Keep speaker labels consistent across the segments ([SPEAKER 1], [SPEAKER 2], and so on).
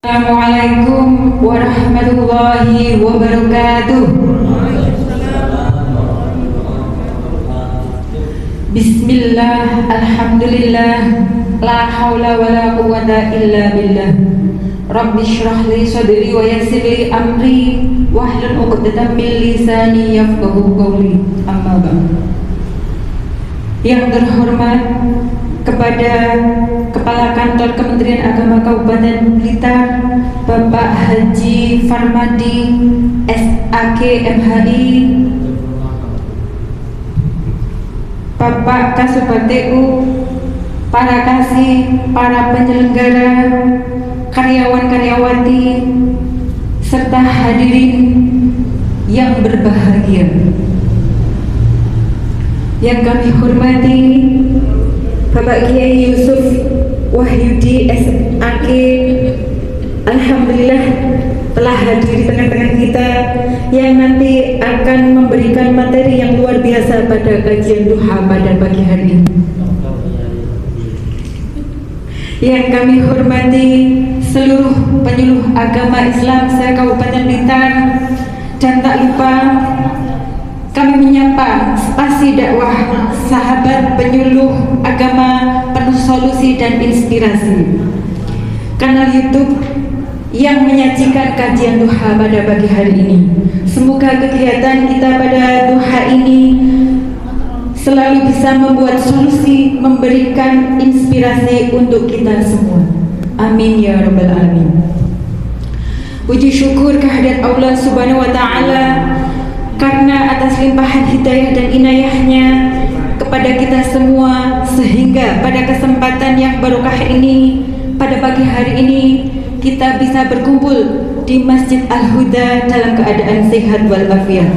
[SPEAKER 1] Assalamualaikum warahmatullahi wabarakatuh. Bismillah, alhamdulillah, la haula wa la quwwata illa billah. Rabbi shrah li sadri wa yassir li amri wahlul 'uqdatam min lisani yafqahu qawli. Amma ba'd. Yang terhormat kepada Kepala Kantor Kementerian Agama Kabupaten Blitar, Bapak Haji Farmadi SAG MHI, Bapak Kasubag TU, para kasih, para penyelenggara, karyawan-karyawati, serta hadirin yang berbahagia. Yang kami hormati Bapak Kiai Yusuf Wahyudi SAG, alhamdulillah telah hadir di tengah-tengah kita yang nanti akan memberikan materi yang luar biasa pada kajian duha pada pagi hari ini. Yang kami hormati seluruh penyuluh agama Islam se-Kabupaten Blitar, dan tak lupa kami menyapa spasi dakwah sahabat penyuluh agama penuh solusi dan inspirasi, kanal YouTube yang menyajikan kajian duha pada pagi hari ini. Semoga kegiatan kita pada duha ini selalu bisa membuat solusi, memberikan inspirasi untuk kita semua. Amin ya rabbal alamin. Puji syukur kehadirat Allah Subhanahu wa taala karena atas limpahan hidayah dan inayahnya kepada kita semua, sehingga pada kesempatan yang barokah ini, pada pagi hari ini kita bisa berkumpul di Masjid Al-Huda dalam keadaan sehat walafiat.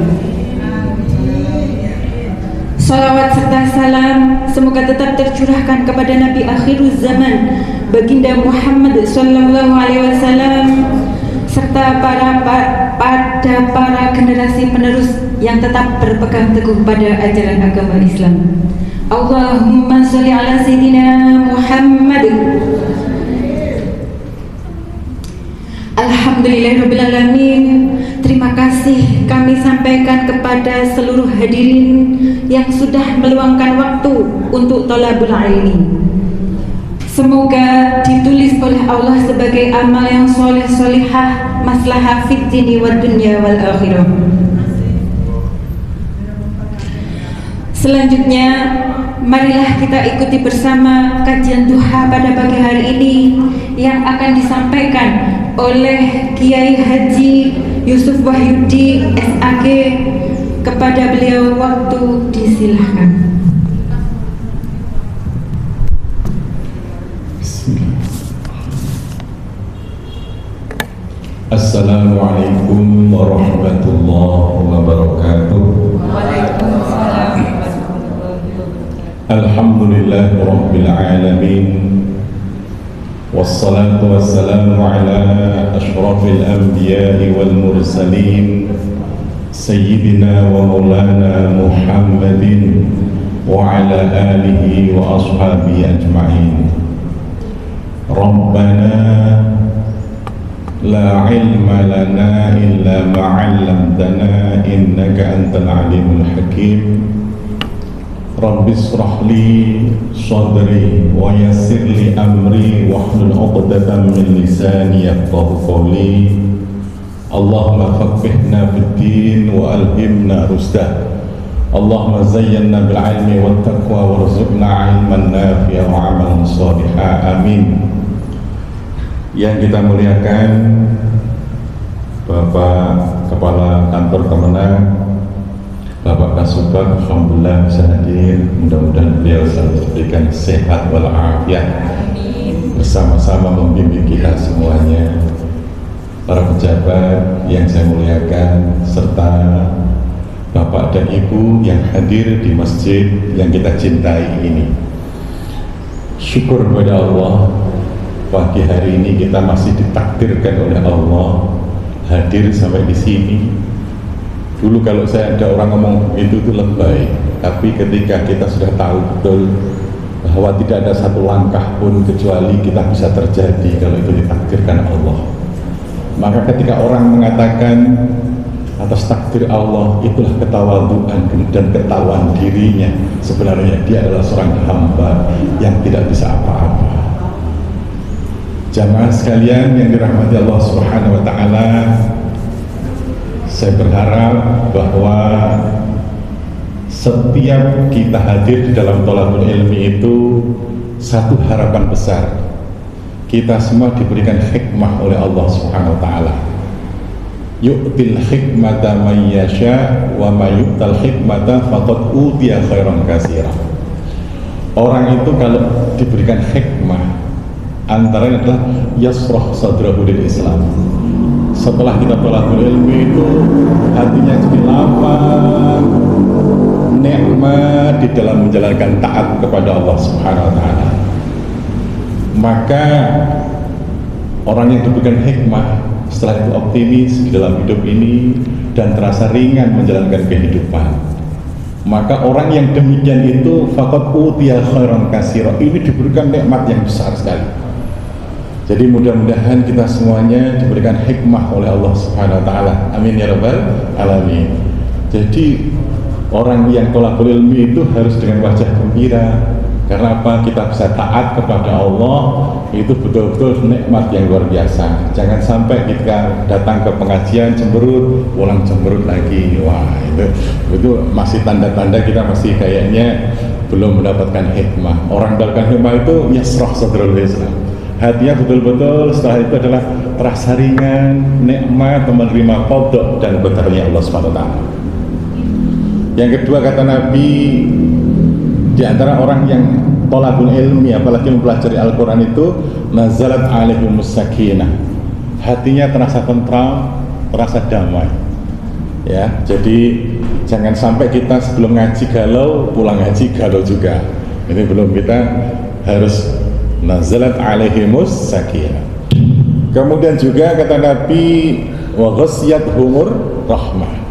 [SPEAKER 1] Salawat serta salam semoga tetap tercurahkan kepada Nabi akhiruz zaman, Baginda Muhammad sallallahu alaihi wasallam, serta para generasi penerus yang tetap berpegang teguh pada ajaran agama Islam. Allahumma sholli ala sayyidina Muhammad. Alhamdulillahirabbil alamin. Terima kasih kami sampaikan kepada seluruh hadirin yang sudah meluangkan waktu untuk thalabul ilmi. Semoga ditulis oleh Allah sebagai amal yang soleh solihah, maslahah fid dini wad dunya wal akhirah. Selanjutnya, marilah kita ikuti bersama kajian duha pada pagi hari ini yang akan disampaikan oleh Kiai Haji Yusuf Wahyudi SAG. Kepada beliau waktu disilahkan.
[SPEAKER 2] Assalamualaikum warahmatullahi wabarakatuh.
[SPEAKER 1] Waalaikumsalam.
[SPEAKER 2] Alhamdulillahi rabbil alamin. Wassalatu wassalamu ala ashrafil anbiya'i wal mursalin, sayyidina wa maulana Muhammadin wa ala alihi wa ashabihi ajma'in. Rabbana la ilma lana illa ma'allamtana innaka antal alimul hakim. Rabbi shrah li sadri wa yassir li amri wahlul 'uqdatam min lisani yafqahu qawli. Allahumma faqqihna fid din wa alhimna rusdah. Allahumma zayyinna bil ilmi wat taqwa warzuqna 'ilman nafi'a wa 'amalan shalihan. Amin. Yang kita muliakan Bapak Kepala Kantor Kemenang, Bapak Kasubag, alhamdulillah bisa hadir. Mudah-mudahan beliau selalu diberikan sehat walafiat, bersama-sama membimbing kita semuanya. Para pejabat yang saya muliakan, serta Bapak dan Ibu yang hadir di masjid yang kita cintai ini. Syukur kepada Allah, pagi hari ini kita masih ditakdirkan oleh Allah hadir sampai di sini. Dulu kalau saya ada orang ngomong itu lebay, tapi ketika kita sudah tahu betul bahwa tidak ada satu langkah pun kecuali kita bisa terjadi kalau itu ditakdirkan Allah. Maka ketika orang mengatakan atas takdir Allah, itulah ketawaduan dan ketahuan dirinya, sebenarnya dia adalah seorang hamba yang tidak bisa apa-apa. Jamaah sekalian yang dirahmati Allah Subhanahu wa taala, saya berharap bahwa setiap kita hadir di dalam thalabul ilmi itu satu harapan besar, kita semua diberikan hikmah oleh Allah Subhanahu wa taala. Yu'til hikmata man yasha wa may yu'tal hikmata faqad utiya khairan katsira. Orang itu kalau diberikan hikmah, antaranya adalah yasrah sadrahu lil Islam. Setelah kita thalabul ilmi itu hatinya jadi lapang, nikmat di dalam menjalankan taat kepada Allah Subhanahu wa taala. Maka orang yang diberikan hikmah setelah itu optimis di dalam hidup ini dan terasa ringan menjalankan kehidupan. Maka orang yang demikian itu faqad utiya khairan katsira, ini diberikan nikmat yang besar sekali. Jadi mudah-mudahan kita semuanya diberikan hikmah oleh Allah Subhanahu wa taala. Amin ya rabbal alamin. Jadi orang yang thalabul ilmi itu harus dengan wajah gembira. Karena apa? Kita bisa taat kepada Allah, itu betul-betul nikmat yang luar biasa. Jangan sampai kita datang ke pengajian cemberut, pulang cemberut lagi. Wah, itu masih tanda-tanda kita masih kayaknya belum mendapatkan hikmah. Orang mendapatkan hikmah itu yasrah sadraul Islam. Hatinya betul-betul setelah itu adalah terasa ringan, nikmat, menerima qada dan qadarnya Allah Subhanahu wa taala. Yang kedua, kata Nabi, di antara orang yang thalabul ilmi apalagi mempelajari Al-Qur'an itu nazalat alaihimus sakinah. Hatinya terasa tentram, terasa damai. Ya, jadi jangan sampai kita sebelum ngaji galau, pulang ngaji galau juga. Ini belum, kita harus nazalat alaihimus sakinah. Kemudian juga kata Nabi wa ghasyiyatuhumur rahmah.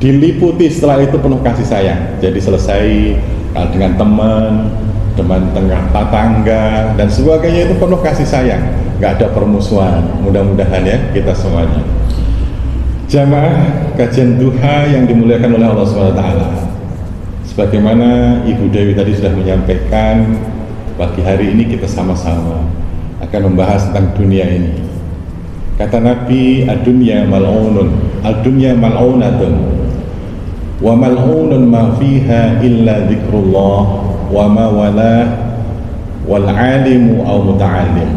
[SPEAKER 2] Diliputi setelah itu penuh kasih sayang. Jadi selesai dengan teman tengah tetangga dan sebagainya itu penuh kasih sayang, nggak ada permusuhan. Mudah-mudahan ya kita semuanya. Jamaah kajian duha yang dimuliakan oleh Allah SWT, sebagaimana Ibu Dewi tadi sudah menyampaikan, pagi hari ini kita sama-sama akan membahas tentang dunia ini. Kata Nabi, ad-dunya mal'unun, ad-dunya mal'unatun, wa mal'unun ma fiha illa dzikrullah wa ma wala wal alimu aw muta'allim.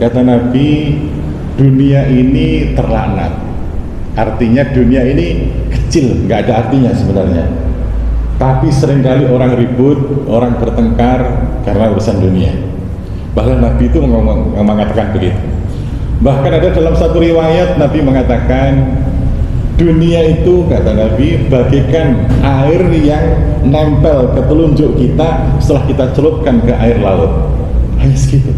[SPEAKER 2] Kata Nabi, dunia ini terlaknat. Artinya dunia ini kecil, nggak ada artinya sebenarnya. Tapi seringkali orang ribut, orang bertengkar karena urusan dunia. Bahkan Nabi itu mengatakan begitu. Bahkan ada dalam satu riwayat Nabi mengatakan, dunia itu, kata Nabi, bagaikan air yang nempel ke telunjuk kita setelah kita celupkan ke air laut. Hanya segitu.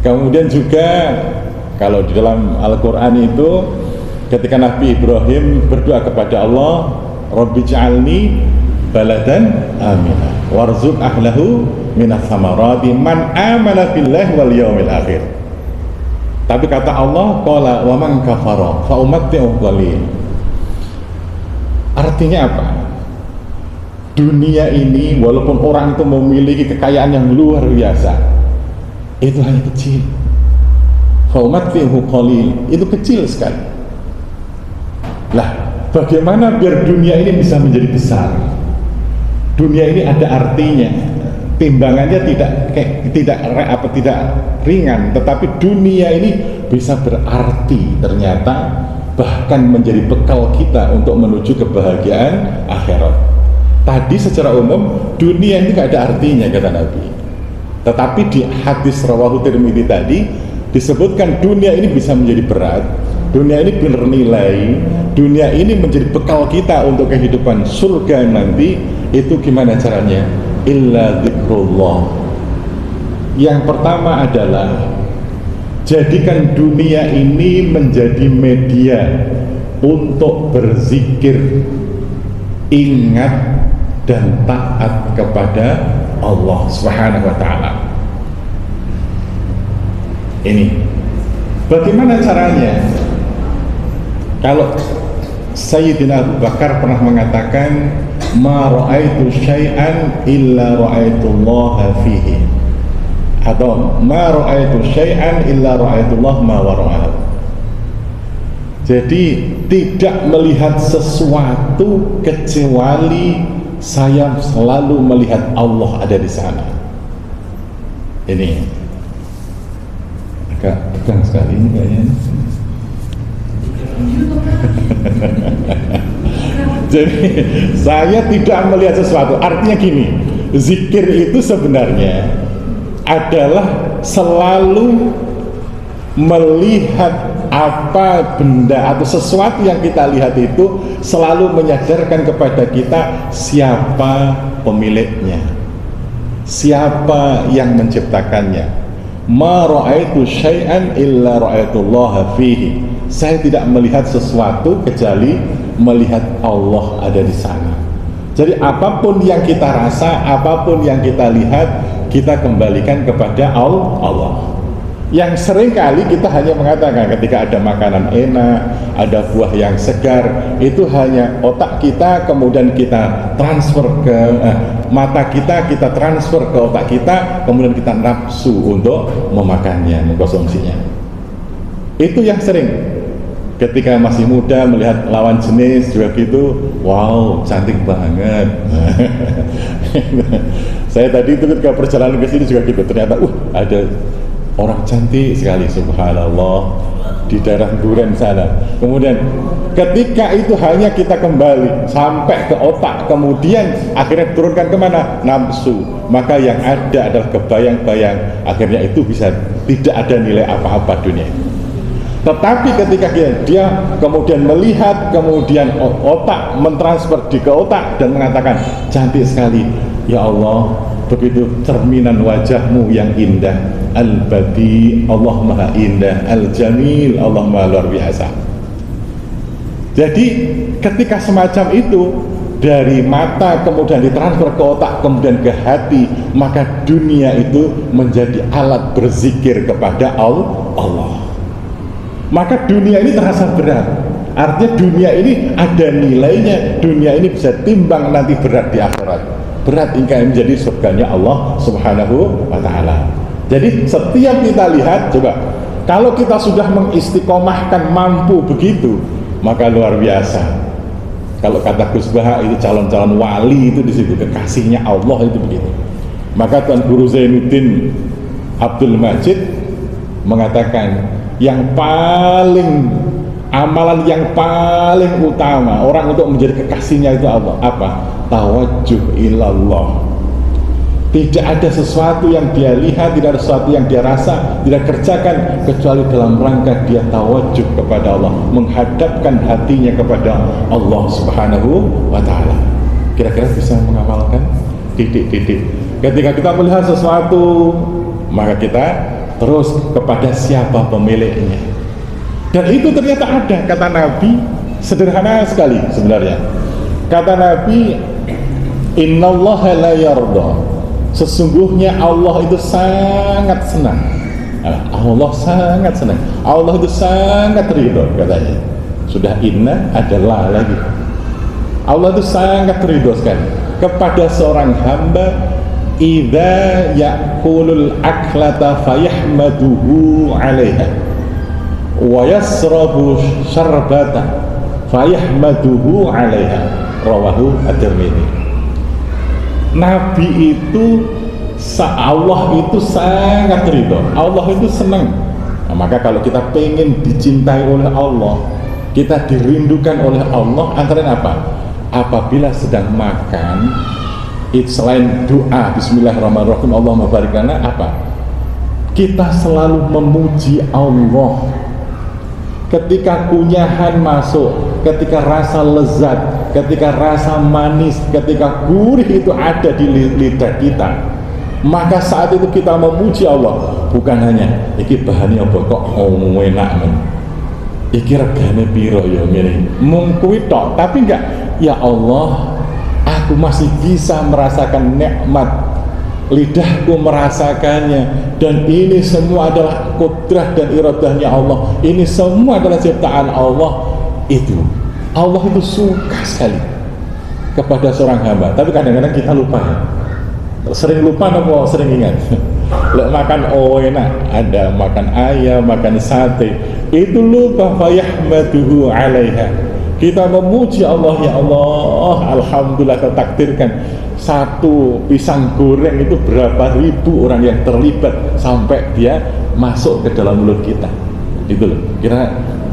[SPEAKER 2] Kemudian juga kalau di dalam Al-Quran itu ketika Nabi Ibrahim berdoa kepada Allah, Rabbi ja'alni baladan aminah warzuq ahlahu minas samarati man amana billahi wal yawmil akhir. Tapi kata Allah, qala wa man kafara fa umatti'u qalil. Artinya apa? Dunia ini walaupun orang itu memiliki kekayaan yang luar biasa, itu hanya kecil. Fa umatti'u qalil, itu kecil sekali. Lah, bagaimana biar dunia ini bisa menjadi besar? Dunia ini ada artinya. Timbangannya tidak ringan, tetapi dunia ini bisa berarti ternyata, bahkan menjadi bekal kita untuk menuju kebahagiaan akhirat. Tadi secara umum dunia ini tidak ada artinya kata Nabi, tetapi di hadis rawahu Tirmidzi tadi disebutkan dunia ini bisa menjadi berat, dunia ini bernilai, dunia ini menjadi bekal kita untuk kehidupan surga nanti. Itu gimana caranya? Illa dzikrullah. Yang pertama adalah jadikan dunia ini menjadi media untuk berzikir, ingat dan taat kepada Allah Subhanahu wa taala. Ini bagaimana caranya? Kalau Sayyidina Abu Bakar pernah mengatakan, ma ra'aitu syai'an illa ra'aitullaha fihi, atau ma ra'aitu syai'an illa ra'aitullah ma wara'ahu. Jadi tidak melihat sesuatu kecuali saya selalu melihat Allah ada di sana. Ini agak tegang sekali ini kayaknya. Jadi saya tidak melihat sesuatu. Artinya gini, zikir itu sebenarnya adalah selalu melihat apa benda atau sesuatu yang kita lihat itu selalu menyadarkan kepada kita siapa pemiliknya, siapa yang menciptakannya. Ma ra'aitu syai'an illa ra'aitullaha fihi. Saya tidak melihat sesuatu kecuali melihat Allah ada di sana. Jadi apapun yang kita rasa, apapun yang kita lihat, kita kembalikan kepada Allah. Yang sering kali kita hanya mengatakan ketika ada makanan enak, ada buah yang segar, itu hanya otak kita, kemudian kita transfer ke mata kita transfer ke otak kita, kemudian kita nafsu untuk memakannya, mengkonsumsinya. Itu yang sering. Ketika masih muda melihat lawan jenis juga gitu, wow cantik banget. Saya tadi itu ketika perjalanan ke sini juga gitu, ternyata ada orang cantik sekali, subhanallah, di daerah Duren sana. Kemudian ketika itu hanya kita kembali sampai ke otak, kemudian akhirnya turunkan kemana? Nafsu. Maka yang ada adalah kebayang-bayang, akhirnya itu bisa tidak ada nilai apa-apa dunia. Tetapi ketika dia kemudian melihat, kemudian otak mentransfer ke otak dan mengatakan cantik sekali, ya Allah, begitu cerminan wajahmu yang indah, al-badi, Allah maha indah, al-jamil, Allah maha luar biasa. Jadi ketika semacam itu dari mata kemudian ditransfer ke otak, kemudian ke hati, maka dunia itu menjadi alat berzikir kepada Allah. Maka dunia ini terasa berat. Artinya dunia ini ada nilainya, dunia ini bisa timbang nanti berat di akhirat. Berat hingga menjadi surganya Allah Subhanahu wa ta'ala. Jadi setiap kita lihat, coba kalau kita sudah mengistiqomahkan mampu begitu, maka luar biasa. Kalau kata Gus Baha itu calon-calon wali itu di situ, kekasihnya Allah itu begitu. Maka Tuan Guru Zainuddin Abdul Majid mengatakan yang paling amalan yang paling utama orang untuk menjadi kekasihnya itu apa? Tawajjuh ilallah. Tidak ada sesuatu yang dia lihat, tidak ada sesuatu yang dia rasa, tidak kerjakan kecuali dalam rangka dia tawajjuh kepada Allah, menghadapkan hatinya kepada Allah Subhanahu wa ta'ala. Kira-kira bisa mengamalkan titik-titik. Ketika kita melihat sesuatu, maka kita terus kepada siapa pemiliknya. Dan itu ternyata ada, kata Nabi, sederhana sekali sebenarnya. Kata Nabi, innallaha la yarda, sesungguhnya Allah itu sangat senang. Allah sangat senang, Allah itu sangat ridho, katanya. Sudah inna, adalah lagi. Allah itu sangat ridho sekali kepada seorang hamba idza ya'kulul aklata fayahmaduhu 'alaiha wa yasrabu syarbata fayahmaduhu 'alaiha, rawahu at-Tirmidzi. Nabi itu, Allah itu sangat ridho, Allah itu senang. Nah, maka kalau kita pengen dicintai oleh Allah, kita dirindukan oleh Allah, antara apa? Apabila sedang makan, selain doa bismillahirrahmanirrahim Allahumma barik lana, apa? Kita selalu memuji Allah. Ketika kunyahan masuk, ketika rasa lezat, ketika rasa manis, ketika gurih itu ada di lidah kita, maka saat itu kita memuji Allah. Bukan hanya iki bahannya apa kok enak men, iki regane piro ya ngene, mung kuwi tok, tapi enggak, ya Allah, aku masih bisa merasakan nikmat lidahku merasakannya, dan ini semua adalah kudrah dan iradahnya Allah, ini semua adalah ciptaan Allah. Itu Allah itu suka sekali kepada seorang hamba. Tapi kadang-kadang kita lupa, sering lupa atau sering ingat. Lek makan enak, ada makan ayam, makan sate, itu lupa fayahmaduhu alaiha. Kita memuji Allah, ya Allah, alhamdulillah tertakdirkan satu pisang goreng itu berapa ribu orang yang terlibat sampai dia masuk ke dalam mulut kita. Itu loh.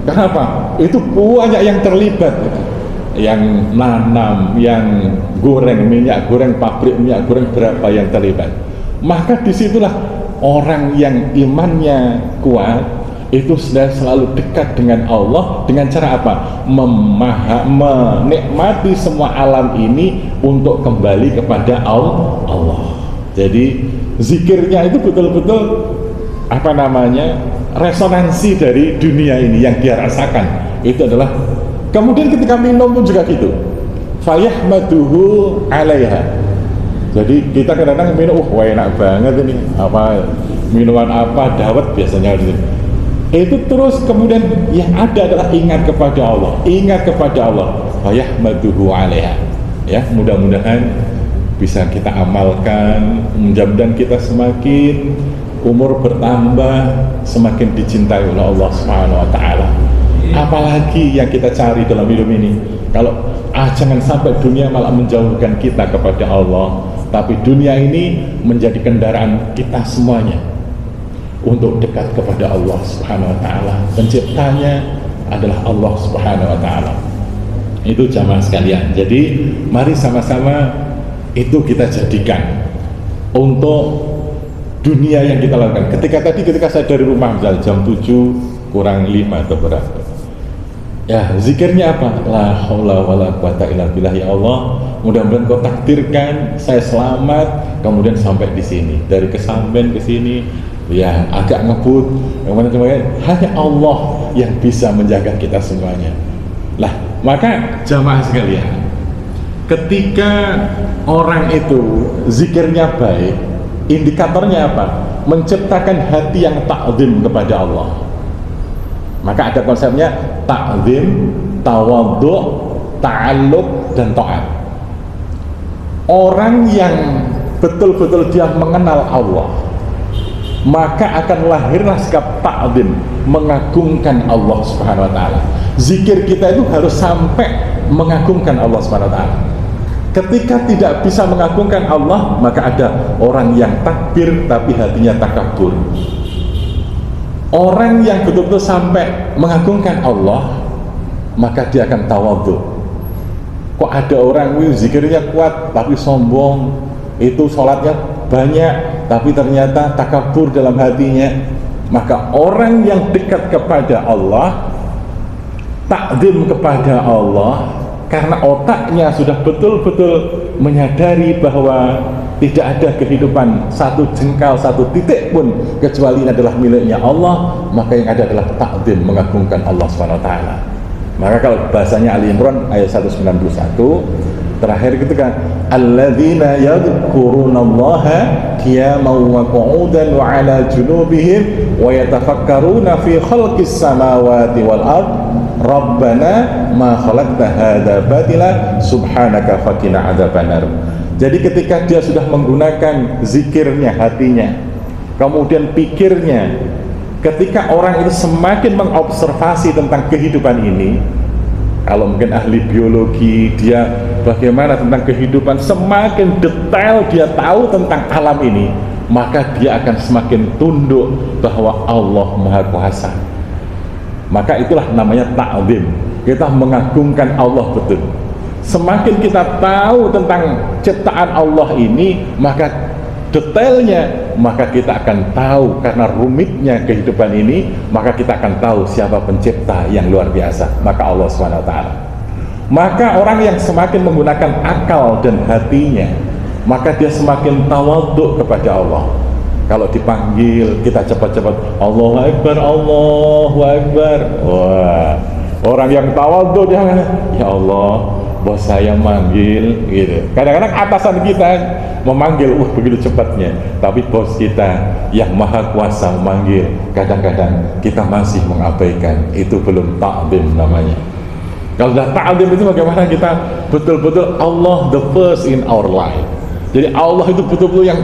[SPEAKER 2] Kenapa? Itu banyak yang terlibat, yang nanam, yang goreng minyak goreng, pabrik minyak goreng, berapa yang terlibat. Maka disitulah orang yang imannya kuat itu sudah selalu dekat dengan Allah. Dengan cara apa? Menikmati semua alam ini untuk kembali kepada Allah. Jadi zikirnya itu betul-betul resonansi dari dunia ini yang dia rasakan. Itu adalah, kemudian ketika minum pun juga gitu, fayahmaduhu alaiha. Jadi kita kadang-kadang minum, wah enak banget ini, minuman apa, dawet biasanya gitu. Itu terus kemudian yang ada adalah ingat kepada Allah, fayahmaduhu alaiha. Ya, mudah-mudahan bisa kita amalkan, mudah-mudahan kita semakin umur bertambah, semakin dicintai oleh Allah Subhanahu wa taala. Apalagi yang kita cari dalam hidup ini. Kalau jangan sampai dunia malah menjauhkan kita kepada Allah, tapi dunia ini menjadi kendaraan kita semuanya untuk dekat kepada Allah Subhanahu wa taala. Penciptanya adalah Allah Subhanahu wa taala. Itu jamaah sekalian. Jadi mari sama-sama itu kita jadikan untuk dunia yang kita lakukan. Ketika saya dari rumah misalnya jam 7 kurang 5 atau berapa, ya zikirnya apa? La haula wala quwata illa billah. Ya Allah, mudah-mudahan Kau takdirkan saya selamat kemudian sampai di sini, dari kesampean ke sini ya agak ngebut, hanya Allah yang bisa menjaga kita semuanya. Lah, maka jamaah sekalian, ketika orang itu zikirnya baik, indikatornya apa? Menciptakan hati yang ta'zim kepada Allah. Maka ada konsepnya ta'zim, tawadhu', ta'alluq, dan ta'at. Orang yang betul-betul dia mengenal Allah, maka akan lahirlah sikap ta'zim, mengagungkan Allah Subhanahu wa taala. Zikir kita itu harus sampai mengagungkan Allah Subhanahu wa taala. Ketika tidak bisa mengagungkan Allah, maka ada orang yang takbir tapi hatinya takabur. Orang yang betul-betul sampai mengagungkan Allah, maka dia akan tawadhu. Kok ada orang zikirnya kuat tapi sombong, itu sholatnya banyak tapi ternyata takabur dalam hatinya. Maka orang yang dekat kepada Allah, takzim kepada Allah, karena otaknya sudah betul-betul menyadari bahwa tidak ada kehidupan satu jengkal, satu titik pun kecuali ini adalah miliknya Allah, maka yang ada adalah takzim, mengagungkan Allah SWT. Maka kalau bahasanya Ali Imran ayat 191 terakhir gitu kan, alladzina yadhkurunallaha qiyaman wa qu'udan wa 'ala junubihim wa yatafakkaruna fi khalqis samawati wal ard rabbana ma khalaqta hadza batila subhanaka faqina adzabannar. Jadi ketika dia sudah menggunakan zikirnya, hatinya, kemudian pikirnya, ketika orang itu semakin mengobservasi tentang kehidupan ini, kalau mungkin ahli biologi, dia bagaimana tentang kehidupan, semakin detail dia tahu tentang alam ini, maka dia akan semakin tunduk bahwa Allah Maha Kuasa. Maka itulah namanya ta'zim, kita mengagungkan Allah betul. Semakin kita tahu tentang ciptaan Allah ini, maka detailnya, maka kita akan tahu, karena rumitnya kehidupan ini, maka kita akan tahu siapa pencipta yang luar biasa, maka Allah SWT. Maka orang yang semakin menggunakan akal dan hatinya, maka dia semakin tawadhu kepada Allah. Kalau dipanggil, kita cepat-cepat Allahu Akbar, Allahu Akbar. Wah, orang yang tawadhu dia, ya Allah, bos saya manggil gitu. Kadang-kadang atasan kita memanggil begitu cepatnya, tapi bos kita yang maha kuasa memanggil, kadang-kadang kita masih mengabaikan. Itu belum ta'zim namanya. Kalau sudah ta'zim itu bagaimana kita betul-betul Allah the first in our life. Jadi Allah itu betul-betul yang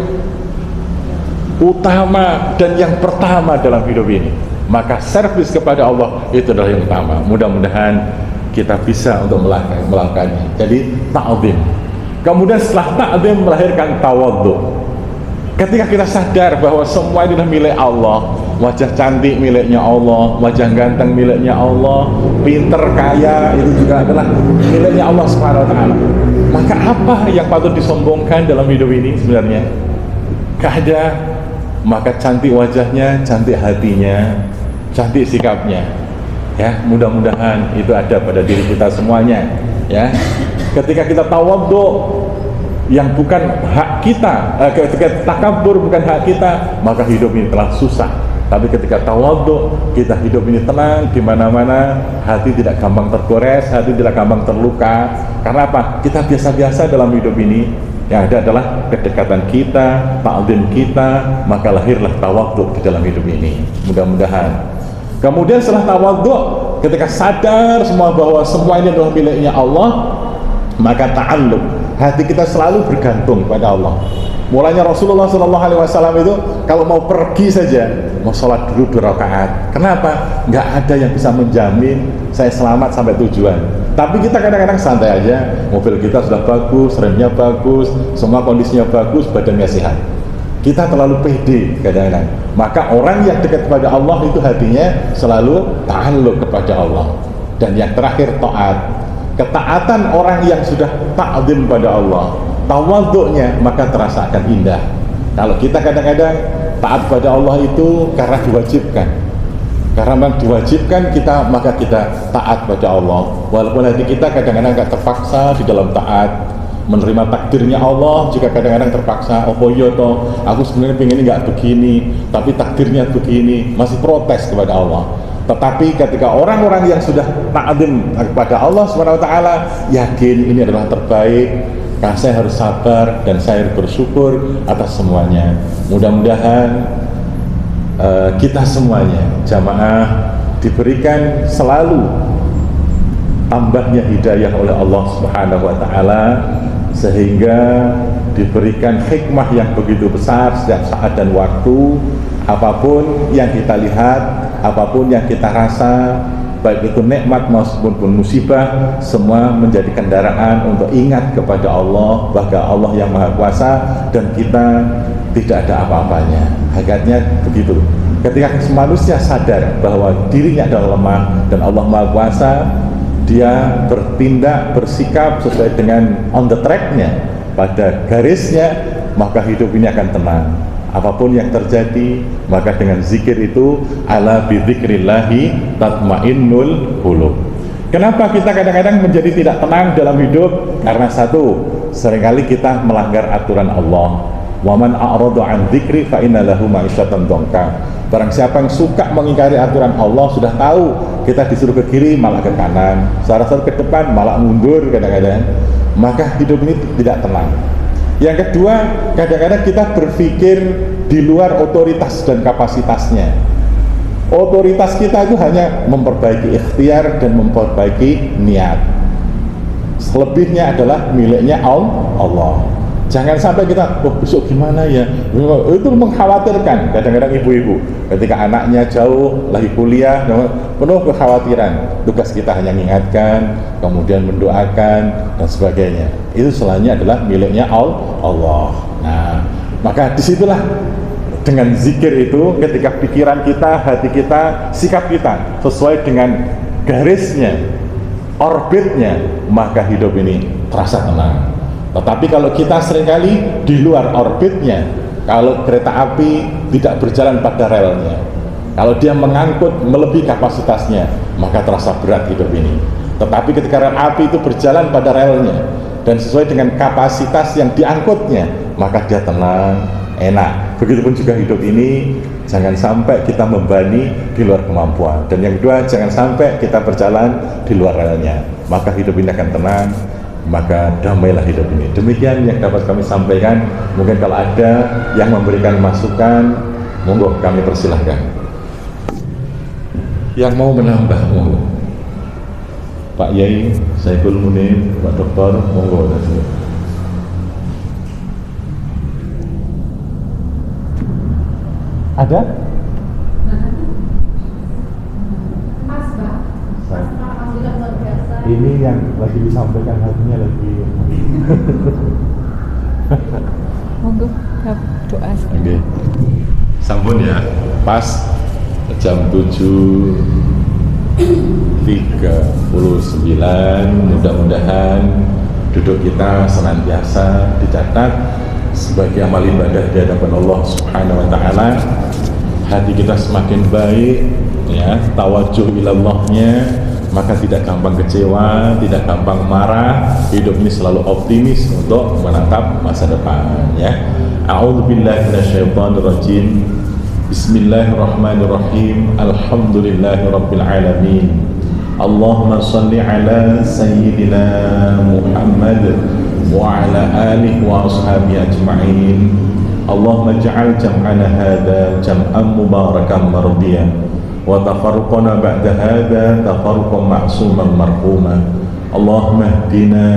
[SPEAKER 2] utama dan yang pertama dalam hidup ini. Maka servis kepada Allah itu adalah yang utama. Mudah-mudahan kita bisa untuk melakukannya. Jadi ta'zim. Kemudian setelah ta'zim melahirkan tawadhu. Ketika kita sadar bahwa semua ini adalah milik Allah, wajah cantik miliknya Allah, wajah ganteng miliknya Allah, pinter kaya itu juga adalah miliknya Allah Subhanahu wa taala. Maka apa yang patut disombongkan dalam hidup ini sebenarnya? Gak ada. Maka cantik wajahnya, cantik hatinya, cantik sikapnya. Ya, mudah-mudahan itu ada pada diri kita semuanya. Ya, ketika kita tawadhu yang bukan hak kita, ketika takabur bukan hak kita, maka hidup ini telah susah. Tapi ketika tawadhu, kita hidup ini tenang di mana-mana, hati tidak gampang tergores, hati tidak gampang terluka. Karena apa? Kita biasa-biasa dalam hidup ini. Yang ada adalah kedekatan kita, ta'zim kita, maka lahirlah tawadhu di dalam hidup ini. Mudah-mudahan. Kemudian setelah tawadhu, ketika sadar semua bahwa semua ini adalah miliknya Allah, maka ta'alluq, hati kita selalu bergantung pada Allah. Mulanya Rasulullah SAW itu kalau mau pergi saja, mau sholat dulu 2 rakaat. Kenapa? Nggak ada yang bisa menjamin saya selamat sampai tujuan. Tapi kita kadang-kadang santai aja, mobil kita sudah bagus, remnya bagus, semua kondisinya bagus, badannya sehat. Kita terlalu pede kadang-kadang. Maka orang yang dekat kepada Allah itu hatinya selalu ta'alluq kepada Allah. Dan yang terakhir taat. Ketaatan orang yang sudah ta'zim pada Allah, tawadhu'nya, maka terasa akan indah. Kalau kita kadang-kadang taat pada Allah itu karena diwajibkan. Karena memang diwajibkan kita, maka kita taat pada Allah. Walaupun hati kita kadang-kadang gak terpaksa di dalam taat, menerima takdirnya Allah juga kadang-kadang terpaksa. Oh iya toh, aku sebenarnya pengen nggak begini, tapi takdirnya begini, masih protes kepada Allah. Tetapi ketika orang-orang yang sudah ta'zim kepada Allah SWT, yakin ini adalah terbaik, karena saya harus sabar dan saya harus bersyukur atas semuanya. Mudah-mudahan kita semuanya jamaah diberikan selalu tambahnya hidayah oleh Allah Subhanahu wa taala, sehingga diberikan hikmah yang begitu besar setiap saat dan waktu. Apapun yang kita lihat, apapun yang kita rasa, baik itu nikmat maupun musibah, semua menjadi kendaraan untuk ingat kepada Allah, bahwa Allah yang Maha Kuasa dan kita tidak ada apa-apanya. Hakikatnya begitu. Ketika manusia sadar bahwa dirinya adalah lemah dan Allah Maha Kuasa, dia bertindak, bersikap sesuai dengan on the track-nya, pada garisnya, maka hidup ini akan tenang. Apapun yang terjadi, maka dengan zikir itu, ala bidzikrillahi tatmainnul qulub. Kenapa kita kadang-kadang menjadi tidak tenang dalam hidup? Karena satu, seringkali kita melanggar aturan Allah. Wa man a'rada an dzikri fa inna lahu ma'isyatan dhanka. Barang siapa yang suka mengingkari aturan Allah, sudah tahu kita disuruh ke kiri malah ke kanan, seharusnya ke depan malah mundur kadang-kadang, maka hidup ini tidak tenang. Yang kedua, kadang-kadang kita berpikir di luar otoritas dan kapasitasnya. Otoritas kita itu hanya memperbaiki ikhtiar dan memperbaiki niat. Selebihnya adalah miliknya Allah. Jangan sampai kita, besok gimana ya? Itu mengkhawatirkan kadang-kadang ibu-ibu. Ketika anaknya jauh, lagi kuliah, penuh kekhawatiran. Tugas kita hanya mengingatkan, kemudian mendoakan, dan sebagainya. Itu selanjutnya adalah miliknya Allah. Nah, maka disitulah dengan zikir itu, ketika pikiran kita, hati kita, sikap kita sesuai dengan garisnya, orbitnya, maka hidup ini terasa tenang. Tetapi kalau kita seringkali di luar orbitnya, kalau kereta api tidak berjalan pada relnya, kalau dia mengangkut melebihi kapasitasnya, maka terasa berat hidup ini. Tetapi ketika rel api itu berjalan pada relnya dan sesuai dengan kapasitas yang diangkutnya, maka dia tenang, enak. Begitupun juga hidup ini, jangan sampai kita membebani di luar kemampuan. Dan yang kedua, jangan sampai kita berjalan di luar relnya, maka hidup ini akan tenang. maka damailah hidup ini. Demikian yang dapat kami sampaikan. Mungkin kalau ada yang memberikan masukan, monggo kami persilahkan. Yang mau menambah, monggo. Pak Yai, Saiful Munir, Pak Doktor, monggo. Ada? Ini yang lagi disampaikan hatinya lagi.
[SPEAKER 1] Monggo doa sekali.
[SPEAKER 2] Oke. Sampun ya. Pas jam 7.39, mudah-mudahan duduk kita senantiasa dicatat sebagai amal ibadah di hadapan Allah Subhanahu wa taala. Hati kita semakin baik ya, tawajuh ilallahnya, maka tidak gampang kecewa, tidak gampang marah. Hidup ini selalu optimis untuk menatap masa depan ya. A'udzubillahi minasyaitonirrajim. Bismillahirrahmanirrahim. Alhamdulillahirabbil alamin. Allahumma shalli ala sayyidina Muhammad wa ala alihi wa ashabihi ajma'in. Allahumma ij'al jam'ana hadha jam'an mubarakan mardiyan wa tafarruqana ba'da hadha tafarruqan ma'suman marhuma. Allahumma ihdina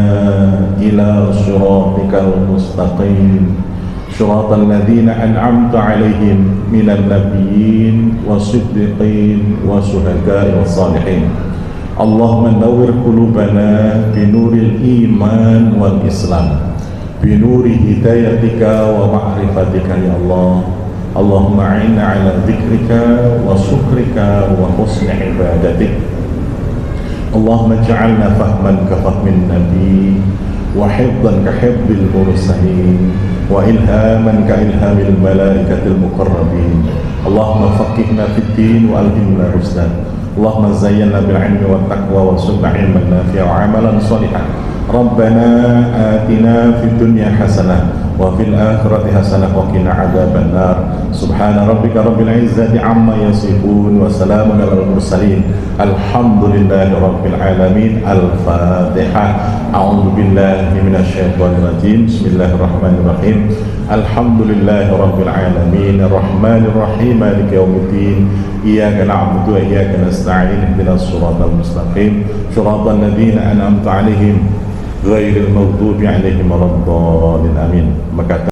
[SPEAKER 2] ila siratikal mustaqim, siratal ladzina an'amta 'alaihim minan nabiyyin wasiddiqin wasyuhada'i wassalihin. Allahumma nawwir qulubana binuril iman wal islam, binuri hidayatika wa ma'rifatika ya Allah. Allahumma a'inna ala dzikrika wa syukrika wa husni ibadatik. Allahumma ja'alna fahman ka fahmin nabi wa hifdhan ka hifdhil mursalin wa ilhaman ka ilhamil malaikatil muqarrabin. Allahumma faqihna fid din wa alhimna rusdan. Allahumma zayyinna bil ilmi wat taqwa wa subna ilman nafi'a wa amalan shalihan. Rabbana atina fid dunya hasanah wa fil akhirati hasanah wa qina adzaban nar. Subhana rabbika rabbil izzati amma yasifun wa salamun alal mursalin. Alhamdulillahi rabbil alamin. Al-Fatihah. A'udzu billahi minasyaitonir rajim. Bismillahirrahmanirrahim. Alhamdulillahi rabbil alamin. Arrahmanir rahim. Maliki yaumiddin. Iyyaka na'budu wa iyyaka nasta'in. Ihdinas siratal mustaqim. Siratal ladzina an'amta 'alaihim ghairil maghdubi 'alaihim waladdallin. Amin. Maka